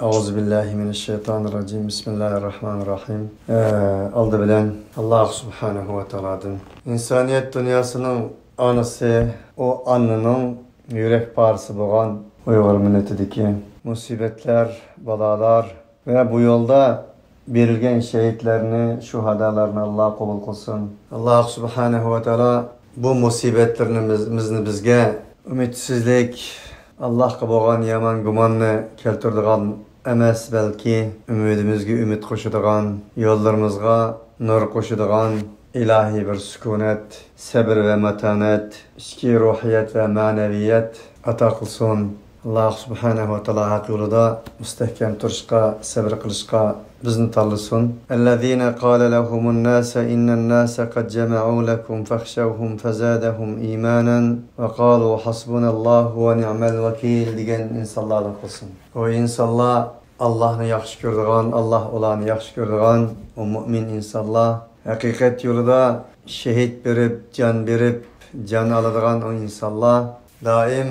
Euzubillahimineşşeytanirracim. Bismillahirrahmanirrahim. Aldı bilen Allah subhanahu ve ta'aladan. İnsaniyet dünyasının anısı, o anının yürek parçası boğan Uygur milletideki musibetler, balalar ve bu yolda verilgen şehitlerini, şuhadalarını Allah kabul kılsın. Allah subhanahu ve ta'ala bu musibetlerini bizge ümitsizlik, Allah'a boğan yaman gumanını keltirdiğin emas belki ümidimizge ümit koşudigan, yollarımızga nur koşudigan ilahi bir sükunet, sabır ve metanet, içki ruhiyet ve maneviyet ata kılsın. Allah subhanahu ve ta'ala hak yolida müstehkem turishqa, sabr qilishqa bizni tanlasın. Ellezine qala lehumun nase innen nase qad cema'u lekum fakhshawhum fazadahum imanan ve qalu hasbunallahu ve ni'mal vekil degan insanlardan kılsın. O insanlar Allah'ını yaxshi ko'radigan, Allah ularni yaxshi ko'radigan o mu'min insanlar haqiqat yo'lida shahid berib, can aladigan o insanlar daim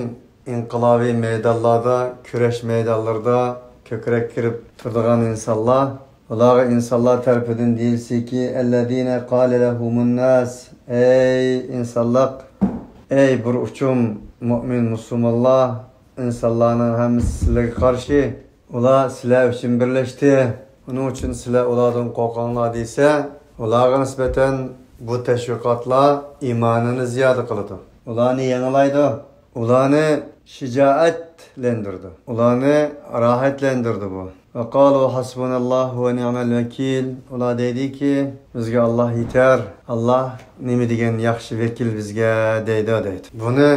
inqilobiy meydanlarda, kurash meydanlarida ko'krak kirib turadigan insanlar, ularga insanlar tarafidan deyilsiki ellezine qala lehumun nas, ey insanlar, ey bir uchum mu'min musulmonlar, insanlarning hammasi sizlarga qarshi, ular sizlar uchun birlashdi, uning uchun sizlar ulardan qo'rqinglar desa, ularga nisbatan bu tashviqotlar iymonini ziyoda qiladi, ularni yangilaydi, ularni shijoatlantirdi, ularni rohatlantirdi bu. Ve qalu hasbunallahu ve ni'mal vekil. Ular deydiki bizga Allah yeter, Allah nima degan yaxshi vekil bizga deydi. Buni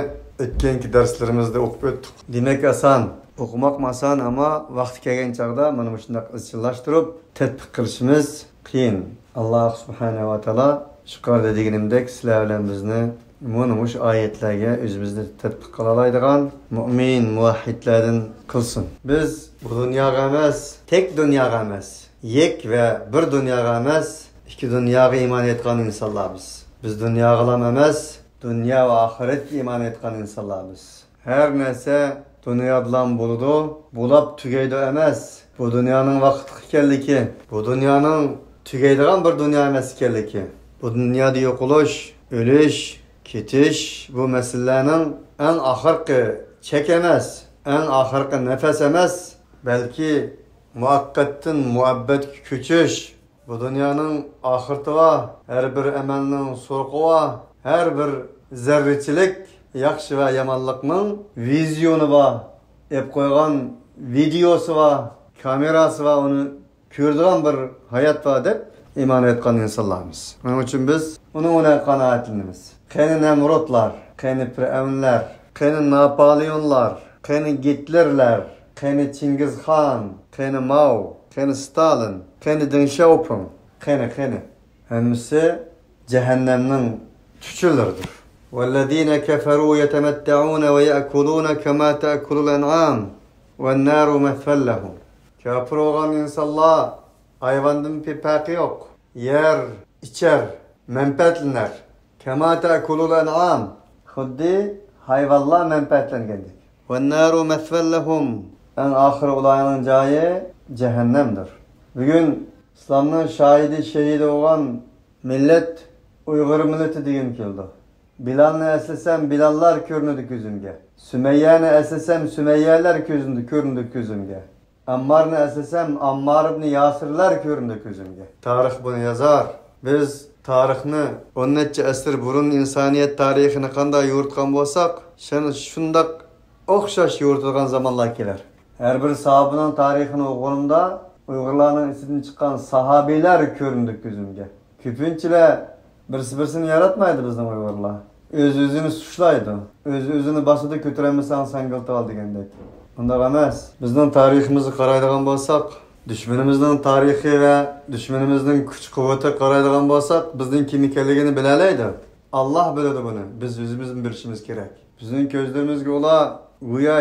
o'tgangi darslarimizda o'qib o'tdik. Demak oson, o'qimoq oson, ammo vaqti kelgan chaqda mana shunday izchillashtirib tatbiq qilishimiz qiyin. Alloh subhanahu va taolo yuqorida deganimdek sizlar bilan bizni mush oyatlarga o'zimizni tatbiq qila oladigan mu'min muvahhidlardan qilsin. Biz bu dunyoga emas, tek dunyoga emas, yek ve bir dunyoga emas, ikki dunyoga iymon etgan insonlarmiz. Biz dunyoga emas, dunyo va oxiratga iymon etgan insonlarmiz. Har narsa dunyodan bo'ladi, bo'lib tugaydi emas. Bu dunyoning vaqti ekanligi, bu dunyoning tugaydigan bir dunyo emas ekanligi. Bu dunyoda yo'qolish, o'lish, ketish bu masalaning en oxirgi chek emas, en oxirgi nafas emas, balki muvaqqatdan muhabbatga ko'chish. Bu dunyoning oxirati va har bir amalning so'rqi va har bir zarrachilik yaxshi va yomonlikning vizyoni va ep qo'ygan videosi va kamerasi va uni ko'radigan bir hayot va deb iymon etgan insonlarmiz. Buning uchun biz uni qanoatlanamiz. Qani Namrudlar, qani Firavunlar, qani Napoleonlar, qani Gitlerlar, qani Chingizxon, qani Mao, qani Stalin, qani Deng Xiaoping, qani. Hammasi cehennemning tuchularidir. وَالَّذِينَ كَفَرُوا يَتَمَتَّعُونَ وَيَأْكُلُونَ كَمَا تَأْكُلُ الْأَنْعَامُ وَالنَّارُ مَثْوًى لَهُمْ. Kafir olan insanlar hayvandan bir farkı yok. Yer, içer, menfaatlanır. Kema ta'kulul en'am. Xuddi hayvanlar menfaatlangandik. Ve'n-naru mesven lehum. En ahir olayının joyi cehennemdir. Bugün İslam'ın şahidi, şehidi olan millet Uygur milleti degan keldi. Bilalni eslasam Bilallar ko'rindi ko'zimga. Sumayyani eslasam Sumayyalar ko'rindi ko'zimga. Ammarni eslasam Ammar ibn Yasirlar ko'rindi ko'zimga. Tarix buni yazar. Biz tarixni 10 necha asr burun insoniyat tarixini qanday yo'ritgan bo'lsak, shundoq o'xshash yo'ritilgan zamonlar kelar. Har bir sahobaning tarixini o'qig'imda Uyg'urlarning ichidan chiqqan sahobiylar ko'rindi ko'zimga. Ko'pinchalar birsi-birsini yaratmaydi bizning Uyg'urlar. O'z-o'zini suçlaydi. O'z-o'zini basida ko'taramasan sangilta ol degandek. Bunday emas. Bizning tariximizni qaraydigan bo'lsak, düşmanımızın tarihi ve düşmanımızın güç kuvveti qaraydigan bo'lsak, bizning kim ekanligini bilalaydi. Allah biladi buni. Biz o'zimizning bilishimiz kerak. Bizning ko'zlarimizga ular go'yo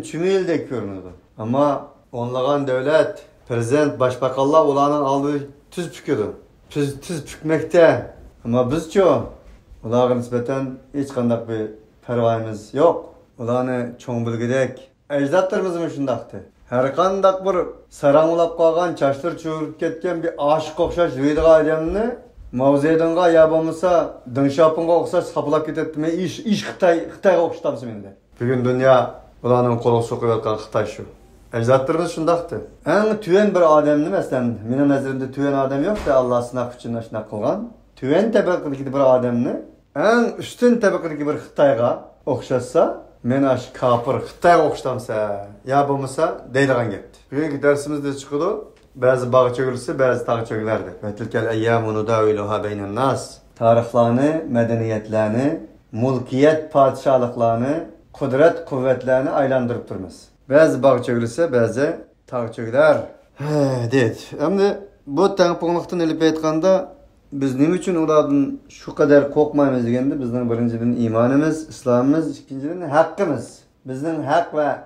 chunildek ko'rinadi. Ammo o'nlagan davlat, prezident, boshbaqarlar ularning oldi tuz pukidi. Tuz pukmakda. Ammo bizchi ularga nisbatan hech qanday bir parvoyimiz yo'q. Ularni cho'ng bilgidek ajdodlarimiz shundaqdi. Her qandaq bir sarangılap qalğan, çaşlar çöğürüp ketken bir aşık oqşaş rüydiği adamni mavzedinga ya bo'lmasa dinshapinga o'xshash sapılap ketadi. Men ish Xitoyga o'xshatamsiz menda. Bugun dunyo ularning qo'liga so'qayotgan Xitoy shu. Ecdatlarımız şundaqtı. En tüven bir adamni mesela, mening nazarimda tüven adam yo'q-da, Alloh sınaq uchun shuna qilgan. Tüven tabaqadagi bir adamni en üstün tabaqadagi bir Xitoyga o'xshatsa, men ash kafir Xitoyga o'xshatamsa, ya bo'lmasa deydigan gapdi. Bugungi darsimizda chiqadi, ba'zi bog' cho'gilsa, ba'zi tog' cho'gilardi. Va tilkal ayyamu nudawiluha baynan nas. Tarixlarni, madaniyatlarni, mulkiyat podshohliklarni, qudrat quvvatlarni aylantirib turmiz. Bazı bağ çögülse, bazı tağ çögüler. Deydi. Hem bu tangpunluktan elip aytganda biz nima uchun ulardan şu kadar korkmaymiz degende bizning birinchidan imanimiz, islomimiz, ikkinchidan haqqimiz. Bizning haq va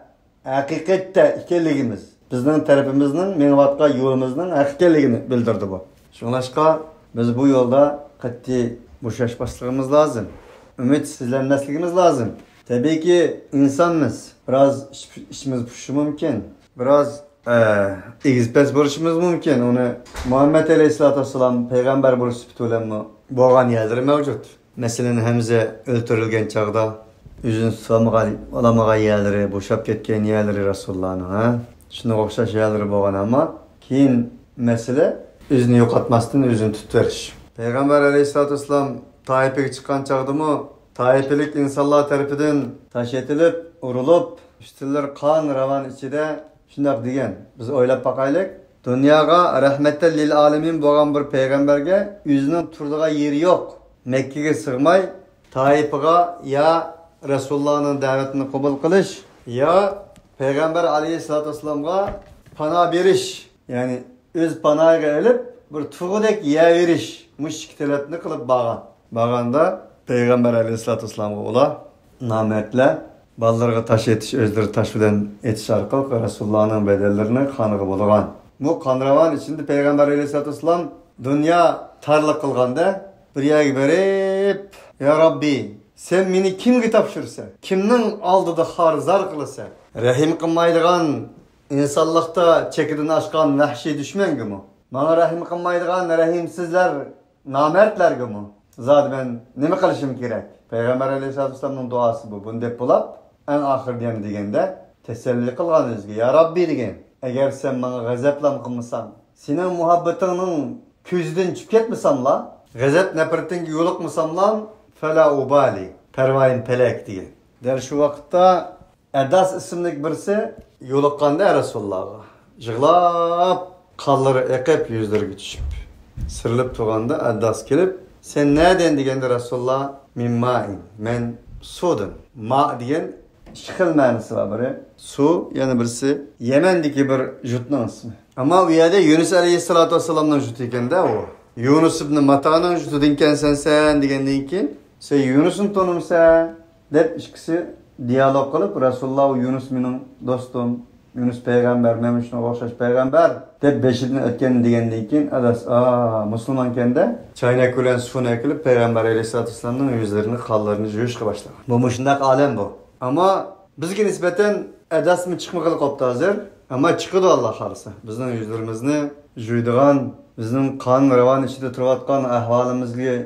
haqiqatda ekanligimiz. Bizning tarafimizning, menvatqa yo'limizning haqiqatligini bildirdi bu. Shunlashqa biz bu yo'lda qat'iy bo'shashmasligimiz lozim. Umitsizlanmasligimiz lozim. Tabii ki insanız. Biraz işimiz puşu mümkün. Biraz egizpes bo'lishimiz mümkün. Onu Muhammed Aleyhisselatü Vesselam peygamber buluş süptülenme boğan yerleri mevcut. Mesela Hamza öldürülgen çağda yüzün tutamağa yerleri, boşap ketken yerleri Resulullah'ın. Şuna okşaş yerleri boğan ama keyin mesele yüzünü yok atmasın, yüzünü tutveriş. Peygamber Aleyhisselatü Vesselam Taif'e çıkan çağda mı Taifilik insanlar tarafından taş etilip, urulup, üstüler kan ravan içinde şundak degen. Biz oylap bakaylık. Dünyaya rahmetten lil alemin boğan bir peygamberge yüzünün turduğu yeri yok. Mekke'ye sığmay, Taif'e ya Resulullah'ın davetini kabul kılış, ya Peygamber Aleyhisselatü Vesselam'a pana beriş. Yani öz panaya gelip bir tuğudek yer veriş. Müşkiteletini kılıp bağan. Bağanda Peygamber Aleyhisselatü Vesselam'a ola namertle ballarga taş etiş, özleri taş bilen etiş arkalık Resulullah'ın bedellerini kanıgı bulgan. Bu kanravan içinde Peygamber Aleyhisselatü Vesselam dünya tarlık kılganda bir yere berip ya Rabbi sen meni kimge tapşırsa, kimnin aldığı harzar kılsa, rahim kılmaydıgan insanlıkta çekidini aşkan vahşi düşmen gibi. Bana rahim kılmaydıgan rahimsizler, namertler gibi. Zaten ben nima qilishim kerak? Peygamber Aleyhisselatü Vesselam'ın duası bu. Bunu dep bulab, en ahir degende teselli qilgan o'ziga. Ya Rabbi degen. Eğer sen bana g'azablam qilmasan, senin muhabbatinin ko'zidan chiqib ketmasam la, g'azab nafratingga yo'liqmasam la, fala ubali. Pervayin pelek degan. Der shu vaqtda Adas ismli birisi yo'liqqanda Rasulullah'a. Yig'lab, qonlari eqib yuzlariga tushib, sirilib turganda Adas kelib sen nereden degende Resulullah min ma'in. Men su'dun. Ma degan şıkıl manisi var biri. Su yani birisi Yemen'deki bir jutning ismi. Ama u yerda Yunus Aleyhisselatü Vesselam'ın juti ekanda o. Yunus ibn Mata'nın juti ekansan sen degandan keyin sen Yunus'un tanımsa deb ikkisi diyalog qilib Resulullah Yunus mening do'stim, Yunus peygamber, men shunga o'xshash peygamber deb beshidan o'tgan degandan keyin adas musulmon ekanda chaynak bilan suvni ekilib Peygamber Aleyhisselatü Vesselam'ın yüzlerini, qonlarini yuvishga boshlagan. Bu shunday alam bu. Ama bizga nisbatan adasmi chiqmag'ili qolibdi hozir. Ama chiqadi Alloh xolisa. Bizning yuzlarimizni yuydigan, bizning qon ravon ichida turayotgan ahvolimizga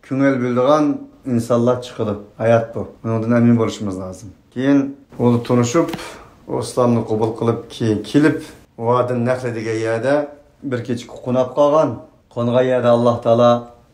ko'ngil bildigan insonlar chiqadi. Hayot bu. Bundan emin bo'lishimiz lozim. Keyin uni tunishib, islomni qabul qilib kelib, Vadin Nahl degan yerda bir kecha qonab qolgan. Qongan yerda Alloh taolo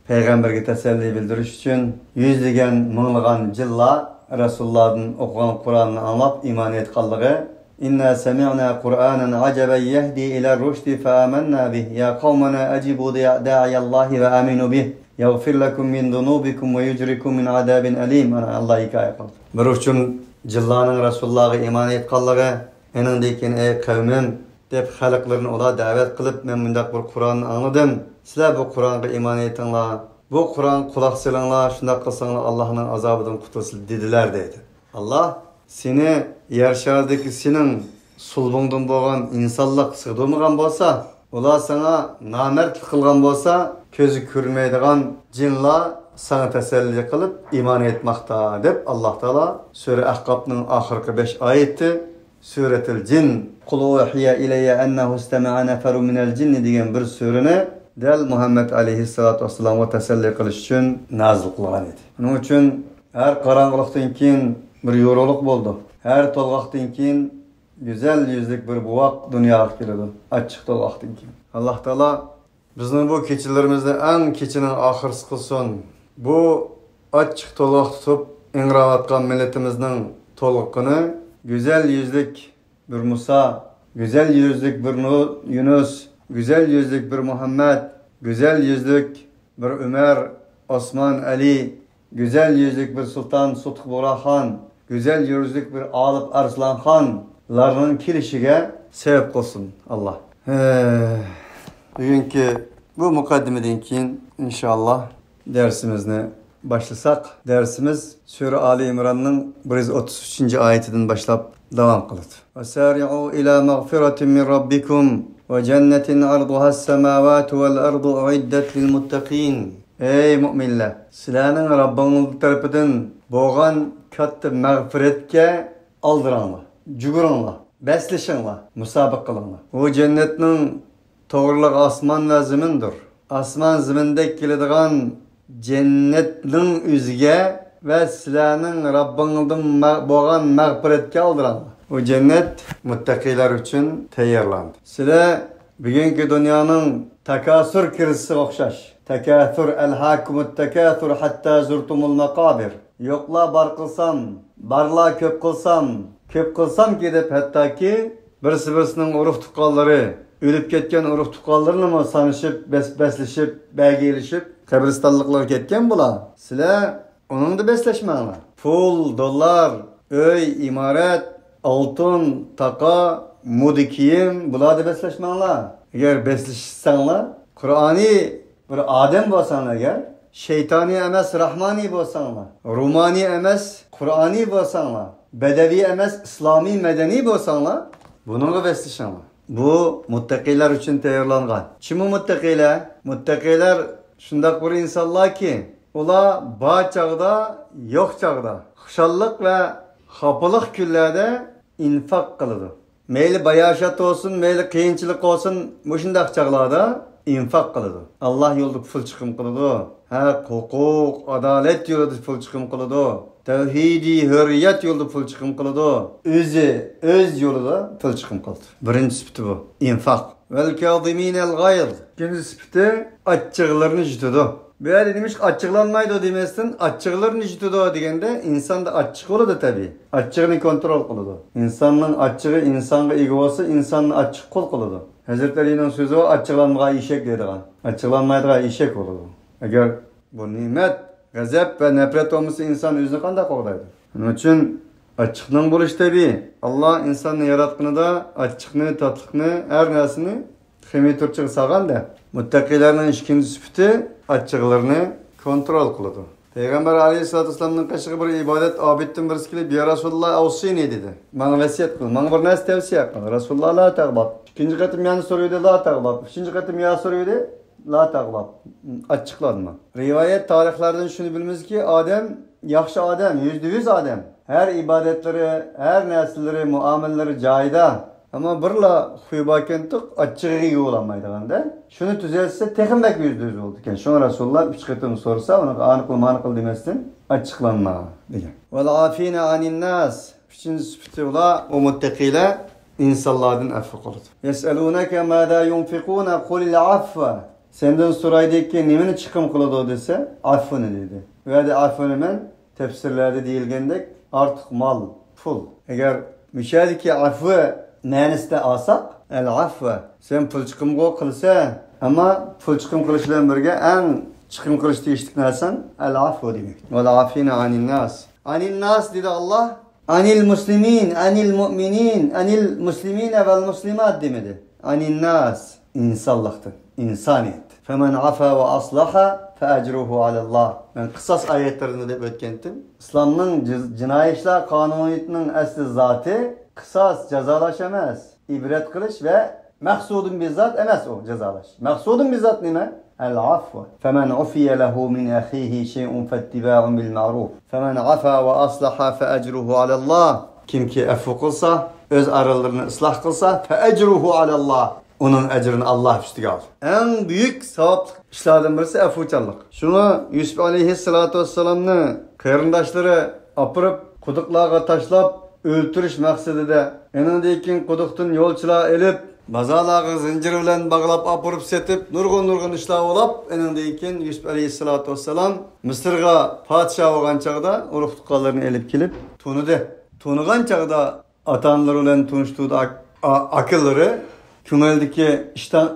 payg'ambarga tasalli bildirish uchun yuzlagan, minglagan jillar Resulullah'ın okugan Kur'an'ını anlap iman etqanlığı İnna sami'na Kur'anan ajaban yahdi ila rushdi fa amanna bih ya qawmana ajibu da'iyallahi ve aminu bih yaghfir lakum min dunubikum ve yujrikum min adabin alim. Ana Allah hikoya qildi. Bir uchun jillarning Resulullah'a iman etqanlığı enindeki ey qavmim deb xalqlarni ular da'vat qilib men bundaq bir Kur'an'ni anladım. Sizlar bu Kur'an'a iman etinglar. Bu Kur'an kulak silanglar, şundak kılsanglar Allah'ın azabından kurtulsun dediler dedi. Allah seni yer şerideki senin sulbundan boğan insanlık sığdırmagan bolsa, ular sana namertlik kılgan bolsa, közü görmeydigan cinlar sana teselli kılıp iman etmekta deb Allah Teala Sure Ahqab'ның ahırkı 5 ayeti Suretul Cin Qul uhiya ilayya ennehu istema'a neferun minel cinni degan bir surani dal Muhammed aleyhissalatu vesselam'a teselli qilish uchun nazil qilgan edi. Buning uchun har qorong'ilikdan keyin bir yorug'lik bo'ldi. Har to'lg'oqdan keyin güzel yüzlük bir buvoq dunyoga keladi. Açıq to'lg'oqdan keyin. Alloh taolo bizning bu kechilarimizda eng kechini oxirsi qilsin. Bu açıq to'lg'oq tutib ingrayotgan millatimizning to'lg'ini güzel yüzlük bir Musa, güzel yüzlük bir Yunus, güzel yüzlük bir Muhammed, güzel yüzlük bir Ömer, Osman, Ali, güzel yüzlük bir Sultan Sutq Burhan, güzel yüzlük bir Alip Arslan Khan'ların kelişige sebep olsun Allah. Bugünkü bu mukaddimeden keyin inşallah dersimizni başlasak, dersimiz Sure Ali İmran'ın 133. ayetinden başlap devam kıldı. وَسَارِعُوا إِلَى مَغْفِرَةٍ مِّنْ رَبِّكُمْ وَجَنَّةٍ عَرْضُهَا السَّمَاوَاتُ وَالْأَرْضُ أُعِدَّتْ لِلْمُتَّقِينَ Ey müminler! Sizlerin Rabbiniz tarafından boğan katta mağfiretke aldırınlar, cugurunlar, besleşinler, musabık kılınlar. O cennetin doğruluk asman ve zemindir. Asman zeminde kilidgan cennetin üzge ve sizlerin Rabbinizden boğan mağfiretke aldırınlar. O cennet muttaqiler için tayyorlandı. Sizler bugünkü dünyanın takasur krizisi okşaş. Tekâthur elhâkumut tekâthur hatta zurtumul makabir. Yokla bar kılsam, barla köp kılsam gidip hatta ki birisi-birisinin uruk tukalları, ölüp ketken uruk tukallarını mı sanışıp, besleşip, belgelişip, kabristanlıklar ketken bula. Sizler onun da besleşmeğine. Pul, dolar, öy, imaret, altın, taka, mudi kiyim, bula da besleşmeğine. Eğer besleşsenler, Kur'an'ı bir adem bo'lsanglar agar, şeytani emas, rahmani bo'lsanglar, rumani emas, Qur'ani bo'lsanglar, bedevi emas, islomiy, madaniy bo'lsanglar, bunga besleşinglar. Bu muttaqilar uchun tayyorlangan. Kim bu muttaqilar? Muttaqilar shunday bir insonlarki, ular bor chaqda, yo'q chaqda, xushallik va xafalık kunlarda infaq qiladi. Meyli bayashat olsun, meyli qiyinchilik olsun, mushundaq chaqlarda infak kılıdı. Allah yolda pul çıkım kılıdı. Hukuk, adalet yolda pul çıkım kılıdı. Tevhidi, hürriyet yolda pul çıkım kılıdı. Öz yolda pul çıkım kıldı. Birinci sıfatı bu. İnfak. Vel kâzimînel gayz. İkinci sıfatı açıklarını jutudu. Böyle demiş açıklanmaydı demezsin. Açıklarını jutudu degende insan da açık oladı tabi. Açığını kontrol kılıdı. İnsanın açığı, insanın egosu, insanın açık kol kılıdı. Hazretleri'nin sözü o açıklanmaya işek dediğin. Açıklanmaydığa işek olur. Eğer bu nimet, gazap ve nefret olması insan özünü kanda koğdaydı. Onun için açıklığın buluş tabi. Allah insanı yaratkını da açıklığını, tatlıkını, her nesini kıymet Türkçe sağan da. Muttakilerin ikinci sıfatı açıklarını kontrol kılıdı. Peygamber aleyhissalatü vesselam'ın kaşığı bir ibadet abidden birisi kilip ya Resulullah avsini dedi. Bana vesiyet kıl. Bana bir nas tavsiye kıl. Resulullah la tağbat. İkinci katım yani soruyordu la tağbat. Üçüncü katım ya soruyordu la tağbat. Açıkladı mı? Rivayet tarihlerden şunu bilmemiz ki Adem, yaxşı Adem, %100 Adem. Her ibadetleri, her nesilleri, muamelleri cayda. Ama birla huybakentik açığı iyi olamaydı. Şunu düzelse tekin belki %100 oldu. Yani şunu Resulullah üç katını sorsa onu anıklı manıklı demezsin açıklanma. Vel afine anin nas. Üçüncü sıfatı ola o muttakiyle insanlardan affı kurdu. Yes'elûneke mâdâ yunfikûne kulil affa. Senden soraydı ki nemini çıkım kılıdı o dese affını dedi. Ve de affını hemen tefsirlerde değilgendek artık mal, pul. Eğer müşahede ki affı Məniste alsak, el-affa. Sen pul çıkım kılsa, ama pul çıkım kılışla birge en çıkım kılış değiştik nersen, el-affa demek. Vel-afine anil nas. Anil nas dedi Allah, anil muslimin, anil mu'minin, anil muslimine vel muslimat demedi. Anil nas, insanlıktı, insaniyet. Femen afa ve aslaha fe ecruhu alallah. Ben kısas ayetlerinde de ötkendim. İslam'ın cinayetler kanuniyetinin asli zatı, kısas cezalaşamaz. İbret kılış ve maksudun bizzat emez o cezalaş. Maksudun bizzat nime? El-afwa. Femen ufiye lehu min ahihi şey'un fettiba'un bil ma'ruf. Femen afa ve aslaha fe ecruhu alallah. Kim ki affu kılsa, öz aralarını ıslah kılsa fe ecruhu alallah. Onun ecrini Allah üstüge al. En büyük savaplık işlerden birisi efuçallık. Şunu Yusuf aleyhissalatu vesselam'ını kıyırındaşları apırıp kuduklarga taşlap öldürüş maksadida enindeki kuduktan yolçula elip bazalarga zincir bilen bağlap apırıp setip nurgun işler olap enindeki Yusuf aleyhissalatu vesselam Mısırga padişah olgan çağda uruk tukallarını elip kilip tunudu. Tunugan çağda atanlar bilen tunuştuğu akılları kümeldeki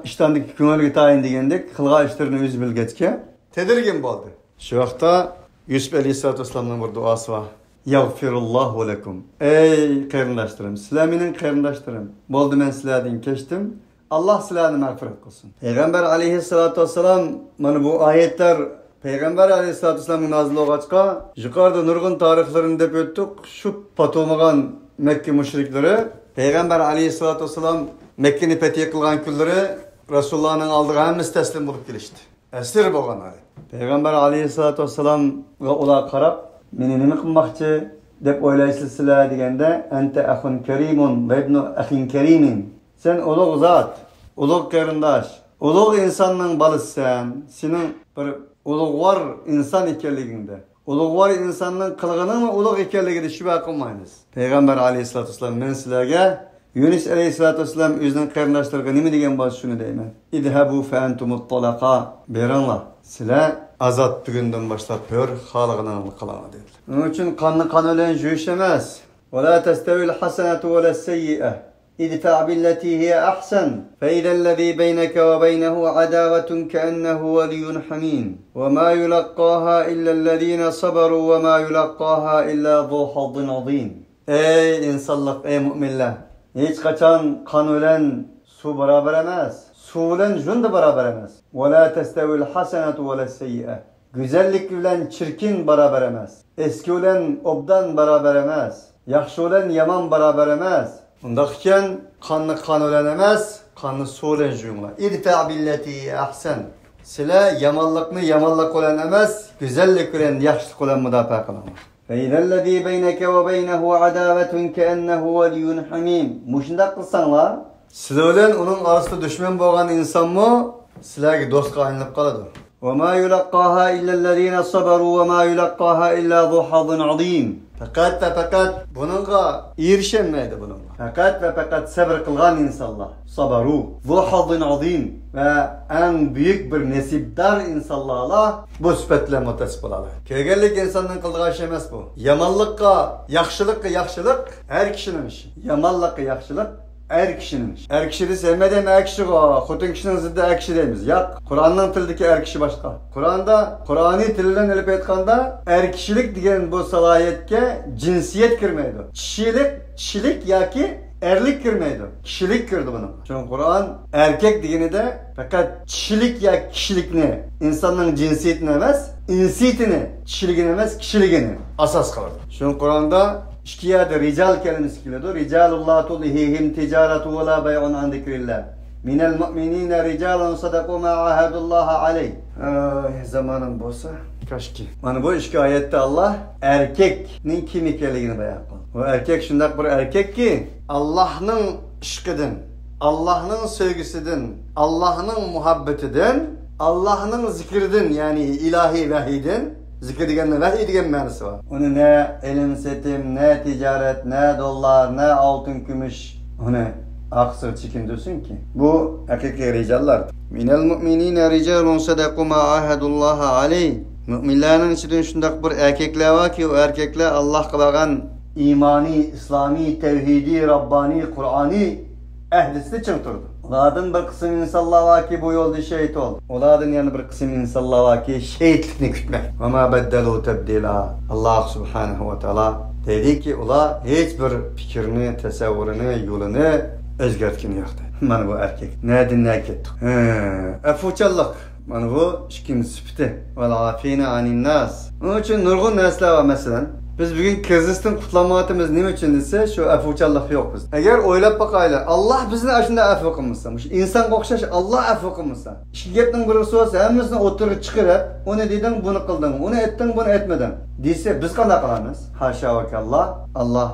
iştandaki kümelge tayin degендek kılga işlerini öz bilgetke tedirgin boldu. Şu vaqtda Yusuf aleyhissalatu vesselam'ın bir duası var. Yagfirullahu lekum. Ey kıyırındaşlarım, sizler menin kıyırındaşlarım. Boldu men sizlerden keçtim. Allah sizlerni mağfiret kılsın. Peygamber aleyhissalatu vesselam mana bu ayetler Peygamber aleyhissalatu vesselam'ın nazil olgaçka yukarıda nurgun tarihlerini dep öttük. Şu patolmagan Mekke müşrikleri Peygamber aleyhissalatu vesselam Mekke'ni fetih kılgan külleri Resulullah'ın aldığı hemimiz teslim bulup gelişti. Esir bolgan hali. Peygamber aleyhissalatu vesselam'a ola karap meni nima qilmoqchi deb o'ylaysizlar deganda anta ahun karimun ve ibnu ahin karimin. Sen ulug' zot, ulug' qarindosh, ulug' insonning balasisan. Sening bir ulug'vor inson ekanligingda, ulug'vor insonning qilg'ini ulug' ekanligida shubha qilmaymiz. Peygamber aleyhissalatu vesselam men sizlarga Yunus aleyhissalatu vesselam özünün qarindoshlarga nima degan bo'lsa shuni deyman. İdhabu fa antumut talaqa. Beringlar. Sizlar azat bugundan boshlab hur xalqini qiladi dedilar. Onun uchun qonni qon bilan juyish emas. Va la tastawi'l hasanatu va las-sayyi'ah. Idfa' billati hiya ahsan. Fa idhallazi baynaka va baynahu adawatun ka'annahu waliyyun hamim. Wa ma yulaqqaha illa allazina sabaru wa ma yulaqqaha illa zu hazzin azim. Ey insanlar, ey müminler. Hiç kaçan kan ölen su beraber emez. Su ölen jun da beraber emez. وَلَا تَسْتَوِي الْحَسَنَةُ وَلَا السَّيِّئَةُ. Güzellik bilen çirkin beraber emez. Eski ölen obdan beraber emez. Yaxşı ölen yaman beraber emez. Ondaqken kanlı kan ölen emez. Kanlı su ölen jungla. İdfa' billati ahsan. Sila yamanlıkni yamanlık ölen emez. Güzellik bilen yaxşılık ölen müdafaa kılamaz. فَاِذَا الَّذ۪ي بَيْنَكَ وَبَيْنَهُ عَدَاوَةٌ كَأَنَّهُ وَلِيٌّ حَم۪يمٌ. Muşundak kılsanlar, size ölen onun arasında düşman boğan insan mı? Sizlerge dostqa ayınlıp kaladı. وَمَا يُلَقَّاهَا إِلَّا الَّذ۪ينَ صَبَرُوا وَمَا يُلَقَّاهَا إِلَّا ذُو حَظٍ عَظ۪يمٌ. Fakat bununla erişemeydi bununla. Fakat sabır kılgan insanlar. Sabaru. Zu hazzin azim. Ve en büyük bir nesipdar insanlarla bu süpetle mutasip olalar. Kögellik insanın kıldığı şey emas bu. Yamanlıkka, yaxşılık her kişinin işi. Yamanlıkka, yaxşılık her kişinin işi. Her kişiyi sevmeden her kişi o. Kutun kişinin zıddı her kişi deyimiz. Yak. Kur'an'ın tildeki her kişi başka. Kur'an'ı tilinden elip etkanda her kişilik diyen bu salahiyetke cinsiyet girmeydi. Kişilik ya ki erlik girmeydi. Kişilik girdi bunun. Çünkü Kur'an erkek diyeni de fakat kişilik ya kişilikni insanın cinsiyetini emez, insiyetini, kişiliğini emez, kişiliğini asas kalırdı. Çünkü Kur'an'da İşkiyade rical kelimesi geliyordu. Ricalullah tulihihim ticaretu ve la bey'un an zikrillah. Minel mu'minine ricalun sadaku ma ahadullaha aleyh. Zamanım bolsa kaşki. Mana bu iki ayette Allah erkeknin kim ekanligini bayon qildi. O erkek şundak bir erkek ki Allah'ın işqidan, Allah'ın sevgisidan, Allah'ın muhabbetidan, Allah'ın zikridan yani ilahi vahiyden. Zikir deganlar vahiy degan ma'nosi bor. Uni ne ilm setim, ne ticaret, ne dolar, ne altın kumush uni aqsir chekindirsin ki. Bu haqiqiy rijallar. Minel mu'minina rijalun sadaqu ma ahadullaha alayh. Müminlerin içinde şundak bir erkekler var ki o erkekler Allah kılagan imani, İslami, tevhidi, Rabbani, Kur'ani ehlisi çıntırdı. Onlardan bir kısım insanlar var ki bu yolda şehit oldu. Onlardan yani bir kısım insanlar var ki şehitlikini kütmek. وَمَا بَدَّلُوا تَبْدِيلًا. Allah subhanahu ve teala dedi ki ular hiçbir fikrini, tesavvurunu, yolunu özgertgini yoktu. Mana bu erkek. Nereden ne kettik? Efuçallık. Mana bu işkin süpti. وَالْعَافِينَ عَنِ النَّاسِ. Onun için nurgun nesler var mesela. Biz bugün krizistin kutlamatımız nima uchun desa, shu afuvchanlik yo'q bizda. Agar o'ylab boqaylik, Alloh bizni shunda afv qilmasa, insonga o'xshash Alloh afv qilmasa, ikki gapning biri so'z hammasini o'tirib chiqarib, uni deding, buni qilding, uni aytding, buni aytmading desa, biz qanday qilamiz? Hasha va kallah, Alloh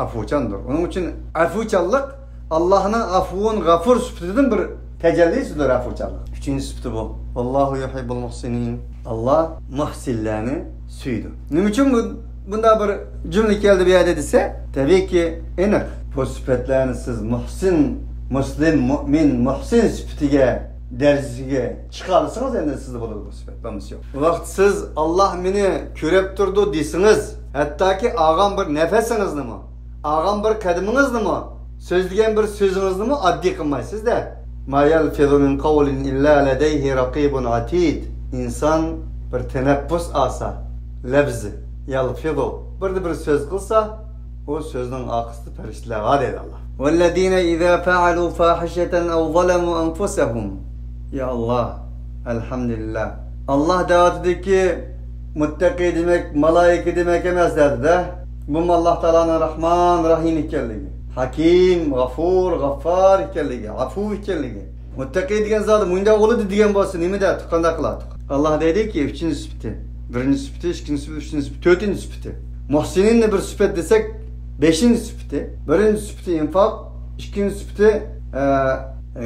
afuvchandir. Uning uchun afuvchanlik Allohning afvun g'afur sifatidan bir tajallisidir afuvchanlik. Uchinchi sifati bu. Allohu yuhibbul muhsinin. Alloh muhsinlarni suydi. Nima uchun bunda bir cümle keldi bir yerde dese, tabii ki aniq. Bu sifatlarni siz muhsin, muslim, mu'min, muhsin sifatiga, darajasiga chiqarsangiz endi sizda bo'ladi bu sifat. Bo'lmasa yo'q. Bu vaqt siz Alloh meni ko'rib turdi desangiz, hattoki olgan bir nafasingiznimi, olgan bir qadmingiznimi, so'zlagan bir so'zingiznimi oddiy qilmaysiz-da. Ma yalfizu min qawlin illa ladayhi raqibun atid. İnsan bir teneppüs alsa, lebzi, yalfidu, bir söz kılsa, o sözün akısı periştile var dedi Allah. وَالَّذ۪ينَ اِذَا فَعَلُوا فَاحِشَةً اَوْ ظَلَمُوا أَنْفُسَهُمْ. Ya Allah, elhamdülillah. Allah davetideki muttaki demek, malaike demek emez derdi de. Bu Allah Teala'nın Rahman, Rahim ikerligi. Hakim, Gafur, Gaffar ikerligi. Afu ikerligi. Muttaki degen zat munda oludu degen bolsa nima de qanday qiladi? Allah dedi ki üçüncü sıfatı. Birinci sıfatı, ikinci sıfatı, üçüncü sıfatı, dördüncü sıfatı. Muhsinin de bir sıfat desek beşinci sıfatı. Birinci sıfatı infak, ikinci sıfatı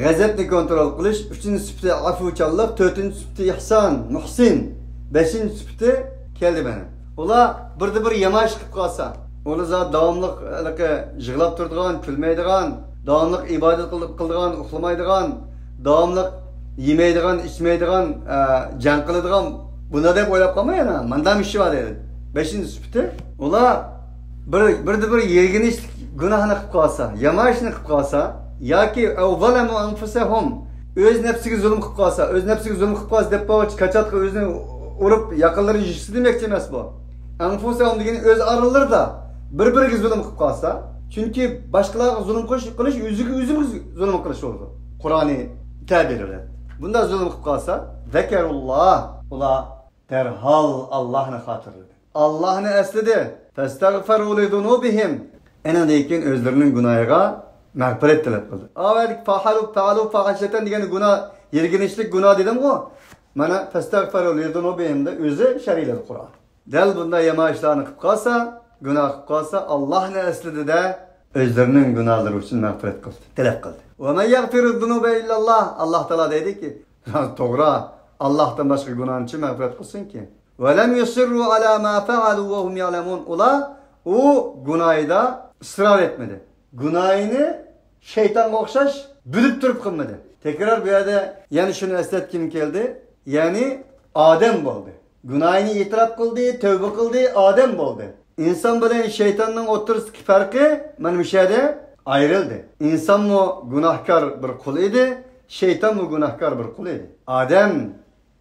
gazapni kontrol qilish, üçüncü sıfatı afuvchanlik, dördüncü sıfatı ihsan, muhsin, beşinci sıfatı keldi bana. Ular bir yamash qilib qolsa, ular zat davomliq yig'lab turadigan, kulmaydigan, davomliq ibodat qiladigan, uxlamaydigan, davomliq yemeydigan, içmeydigan, can qiladigan, buna deb o'ylab qolmay yana, manda ishi bor dedi. Beşinci sıfatı, ular bir yerginishlik gunohni qilib qolsa, yamashni qilib qolsa, yoki avzalamu anfusahum, o'z nafsiga zulm qilib qolsa, o'z nafsiga zulm qilib qolsa deb qo'yib, qachotga o'zini urib, yaqinlari yishsi demoqchi emas bu. Anfusahum degani o'z aralarida bir-biriga zulm qilib qolsa, chunki boshqalarga zulm qilish o'ziga zulm qilish bo'ldi. Qur'oniy ta'bir bilan. Bunda zulm qilib qolsa, zakarulloh, ular derhal Allohni xotirladi. Allohni esladi. Fastagfiru li zunubihim. Ana lekin o'zlarining gunohiga mag'firat talab qildi. Avvalik fa'alu fahishatan degan gunoh, yerginishlik gunoh dedim-ku. Mana fastagfiru li zunubihim da o'zi shariyladi Qur'on. Dal bunda yomon ishlarni qilib qolsa, gunoh qilib qolsa, Allohni esladi-da o'zlarining gunohlari uchun mag'firat qildi, talab qildi. Ve men yaghfiru zunuba illallah. Allah Teala dedi ki, to'g'ri, Allohdan boshqa gunohni kim mag'firat qilsin ki? Ve lem yusirru ala ma fa'alu ve hum ya'lamun. Ular o gunohida ısrar etmedi. Gunohini şeytanga o'xshash bilib turib qilmadi. Tekrar bu yerda yana shuni eslatkim keldi. Ya'ni odam bo'ldi. Gunohini e'tirof qildi, tavba qildi, odam bo'ldi. İnsan bilan şeytanning o'rtasidagi farqi mana bu yerda ayrıldı. İnsan mı günahkar bir kul idi, şeytan mı günahkar bir kul idi. Adem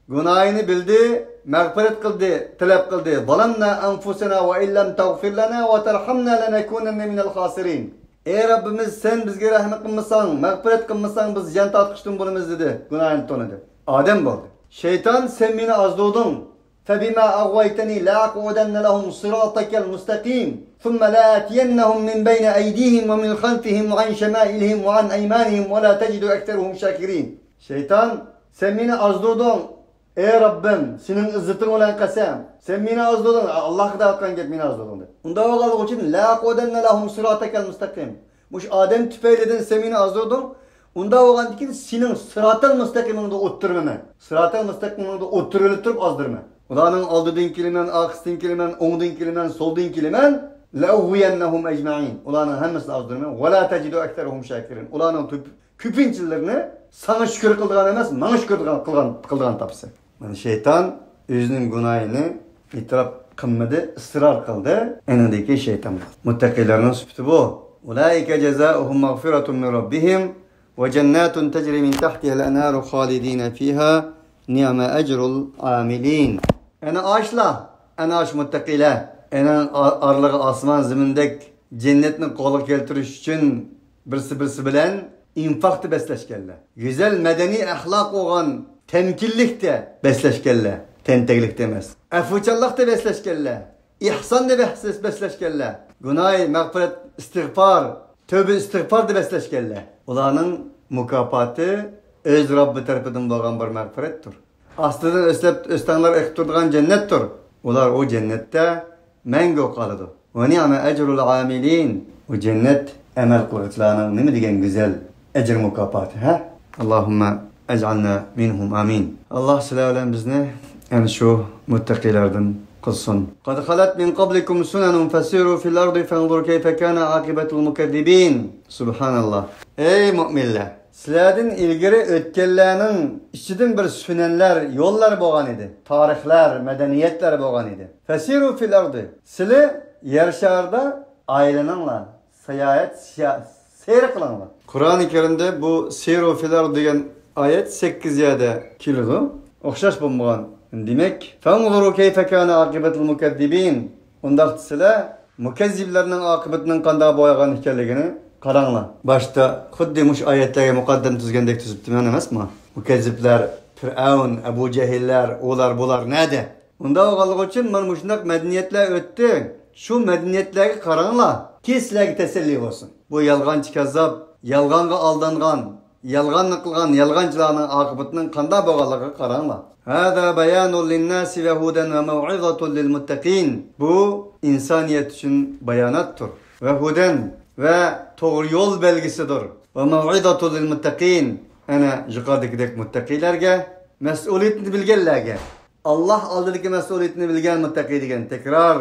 günahını bildi, mağfiret kıldı, talep kıldı. Zalamna anfusana ve illem tağfir lana ve terhamna lenekunenne minel khasirin. Ey Rabbimiz sen bizge rahmet kılmasan, mağfiret kılmasan biz can tatmıştın bulumuz dedi. Günahını tonadı. Adem oldu. Şeytan sen beni azdodun. فبما أغويتني لأقعدن لهم صراطك المستقيم ثم لآتينهم من بين أيديهم ومن خلفهم وعن شمائلهم وعن أيمانهم ولا تجد أكثرهم شاكرين. Şeytan sen beni azdırdın. Ey Rabbim senin izzetin olan kasem. Sen beni azdırdın. Allah kadar hakkın git beni azdırdın. Onda o kadar için la'aqudenne lahum sıratekel mustakim. Muş Adem tüfeyledin sen beni azdırdın. Onda o kadar ki senin sıratel mustakiminde oturma. Sıratel mustakiminde oturulup durup azdırma. Ulanın aldıdın kelimen, akısdın kelimen, oğdun kelimen, soldun kelimen لَاُغْوِيَنَّهُمْ اَجْمَعِينَ. Ulanın hemmesini azdırma. وَلَا تَجِدُ اَكْتَرُهُمْ شَاكِرِينَ. Ulanın küpinçilerini sana şükür kıldığan emez, bana şükür kıldığan tapısı. Yani şeytan özünün günahını itiraf kılmadı, ısrar kıldı. Enindeki şeytan. Muttakilerin sıfatı bu. اُولَٰئِكَ جَزَاؤُهُمْ مَغْفِرَةٌ مِنْ رَبِّهِمْ وَجَنَّاتٌ تَجْرِي مِنْ تَحْتِهَا الْأَنْهَارُ خَالِدِينَ فِيهَا نِعْمَ أَجْرُ الْعَامِلِينَ. Ana aş muttakiler. Ana arlığı asman zimindek cennetini qo'lga keltirish uchun birsi bilan infaqni beslashganlar. Güzel medeni ahlak olan temkinlikte beslashganlar. Tenteklikte emas. Afuvchanlikda beslashganlar. ihson deb beslashganlar. Gunoh, mag'firat, istig'for, tövbe istig'for deb beslashganlar. Ularning mukofoti o'z Robbi tarafidan bo'lgan bir mag'firatdir. Astidan o'stanglar eqib turadigan jannatdir. Ular o jannatda mangu qoladi. Va ni'ma ajrul amilin. O jannat amal qiluvchilarning nima degan go'zal ajr mukofoti, ha? Allohumma ej'alna minhum amin. Alloh sizlar bilan bizni ana shu muttaqilardan qilsin. Qad khalat min qablikum sunanun fasiru fil ardi fanzur kayfa kana aqibatul mukazzibin. Subhanallah. Ey mu'minlar, sizlardan ilgari o'tganlarning ichidan bir sunanlar, yo'llar bo'lgan edi. Tarixlar, madaniyatlar bo'lgan edi. Fasiru fil ardi. Sizlar yer sharida aylaninglar, sayohat seyr qilinglar. Qur'oni Karimda bu siru fil ardi degan oyat 8 yerda keladi. O'xshash bo'lmagan. Demek, fanzuru kayfa kana aqibatul mukazzibin. Unda sizlar mukazziblarning oqibatning qanday bo'lgan ekanligini qaranglar. Boshda xuddi mush oyatlarga muqaddam tuzgandek tuzibdi, men emasmi? Mukazziblar, Fir'aun, Abu Jahillar, ular bular nada? Unda o'g'allik uchun mana mushunday madaniyatlar o'tdi. Shu madaniyatlarga qaranglar. Sizlarga tasalli bo'lsin. Bu yolg'onchi kazzab, yolg'onga aldangan, yolg'onni qilgan yolg'onchilarning oqibatining qanday bo'lganligiga qaranglar. Hada bayanul linnasi ve huden ve mev'izatul lil muttaqin. Bu insaniyet için bayanatdır. Ve huden ve doğru yol belgisidir. Ve mev'izatul lil muttaqin. Ana yukarıdaki muttaqilerge mesuliyetini bilgenlerge. Allah aldığındaki mesuliyetini bilgen muttaqi degen tekrar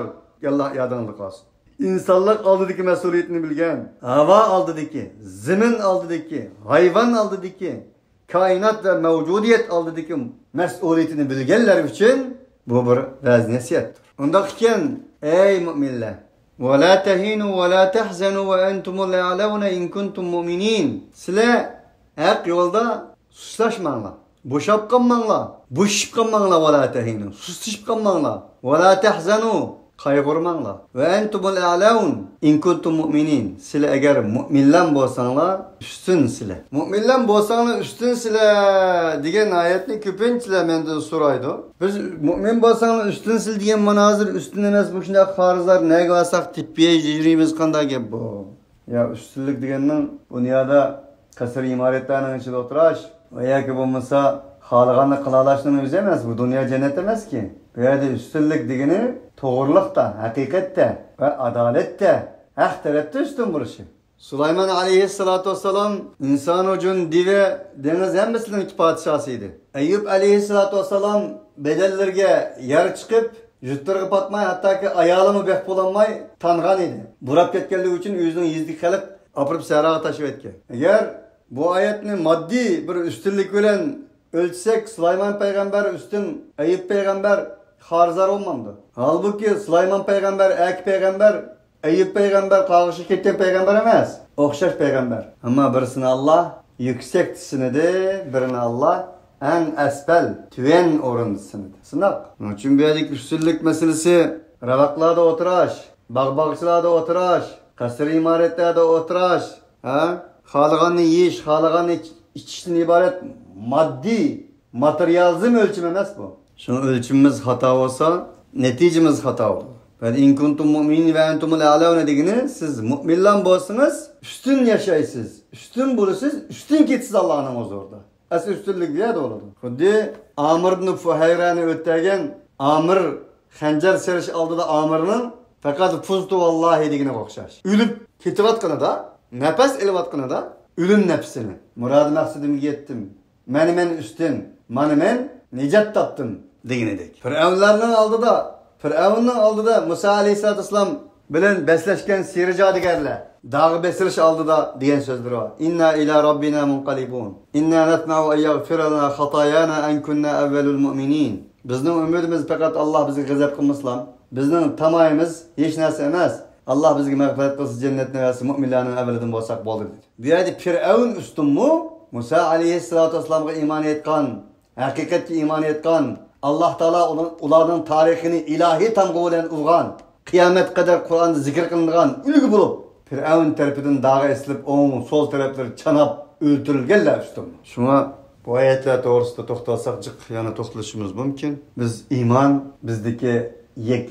Allah yadınlık olsun. İnsanlar aldığındaki mesuliyetini bilgen. Hava aldığındaki, zemin aldığındaki, hayvan aldığındaki, kainat ve mevcudiyet aldığındaki mesuliyetini bilgenler için bu bir vazniyettir. Ondayken ey müminler, وَلَا تَهِنُوا وَلَا تَحْزَنُوا وَاَنْتُمُ الْاَعْلَوْنَ اِنْ كُنْتُمْ مُؤْمِنِينَ. Sizler hak yolda suçlaşmanlar, boşap kalmanlar, boşuşup kalmanlar وَلَا تَهِنُوا, susuşup kalmanlar, وَلَا تَحْزَنُوا, kaygırmanlar. Ve entumul a'laun in kuntum mu'minin. Sizler eğer müminler bolsanlar üstün sizler. Müminler bolsanlar üstün sizler degan ayetni köpünçiler menden soraydı. Biz mümin bolsanlar üstün sil degan mana hazır üstün emas bu şunday farzlar nega olsak tippiye jirimiz qanday gap bu? Ya üstünlük deganning dünyada qasr imoratlarning ichida o'tirish va yoki bo'lmasa xalqani qilalashning o'zi emas, bu dunyo jannat emas ki. Bu yerda üstünlük degani to'g'rilikda, haqiqatda va adolatda, haq tarafda ustun bo'lishi. Sulaymon alayhissalatu vassalam inson uchun diva dengiz hammasining ikki podshosi edi. Ayyub alayhissalatu vassalam bedellarga yer chiqib, yuttirib patmay, hattoki ayolimi beh bo'lolmay tangan edi. Burab ketganligi uchun o'zining yuzlik xalq opirib sahroga tashlab etgan. Agar bu oyatni moddiy bir ustunlik bilan ölçsek Süleyman peygamber üstün Eyüp peygamber harzar olmadı. Halbuki Süleyman peygamber, Ek peygamber, Eyüp peygamber, kağışı ketken peygamber emez. Okşaş peygamber. Ama birisini Allah yüksek sinidi, birini Allah en esbel, tüven orundusunu. Sınak. Onun için böyledik üstünlük meselesi ravaklarda oturaş, bağbağçılarda oturaş, kasır imaretlerde oturaş, halıganı yiyiş, halıganı içişten ibaret maddi, materyalizm ölçüm emas bu. Şu ölçümümüz hata olsa, neticemiz hata olur. Ve in kuntum mu'minin ve entumul a'launa degini siz müminler bolsanız üstün yaşaysınız, üstün bulursunuz, üstün ketsiz Allah'ın huzurunda. Asıl üstünlük bir yerde olur. Xuddi Amir ibn Fuhayrani o'tgan Amir xanjar serish oldida Amirning faqat fuztu vallahi degini o'xshash. O'lib ketayotganida, nafas elayotganida o'lim nafsini. Murad maqsadimga yetdim. Men üstün, men nicat taptım deginidek. Firavunning oldida Musa alayhissalatu vassalam bilan beslashgan seri jodigarlar dag'i besilish oldida degan so'zlar bor. Inna ila robbina munqalibun. Inna natma'u an yaghfira lana khatayana an kunna awwalul mu'minin. Bizning umidimiz faqat Alloh bizga g'azab qilmaslam. Bizning tamoyimiz hech narsa emas. Alloh bizga mag'firat qilsin, jannatni bersin, mu'minlarning avvalidan bo'lsak bo'ldi dedi. Bu yerda Firavun ustunmi? Musa alayhissalatu vassalamga iymon etgan, haqiqatga iymon etgan, Allah Teala ularning tarixini ilahi tamg'i bilan urgan, qiyomat qadar Qur'onda zikr qilingan ulgu bo'lib, Firavun tarafidan dag'i esilib, o'ng, so'l taraflari chanab o'ldirilganlar ustum. Shunga bu oyatlar to'g'risida to'xtalsak, yana to'xtalishimiz mumkin. Biz iymon bizdagi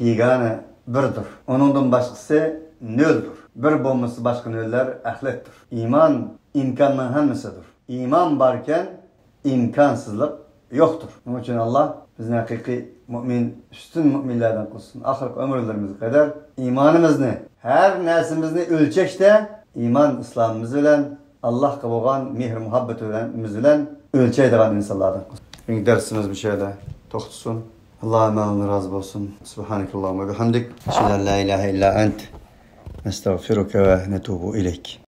yegana birdir. Onundan başkası nöldür. Bir bulması başka nöller ahlettir. İman imkanın hemmesidir. İman varken imkansızlık yoktur. Onun için Allah bizni hakiki mümin, üstün müminlerden kılsın. Ahirki ömürlerimiz kadar imanımızı, her nesimizni ölçekte iman İslamımız bilen Allah kabuğan mehr muhabbetimiz bilen ölçeydiğen insanlardan kılsın. Şimdi dersimiz bir şeyde toxtusun. Allah'a emanet razı olsun. Subhanakallahumma ve bihamdik. La ilahe illa ent. Nestağfiruke ve netubu ileyk.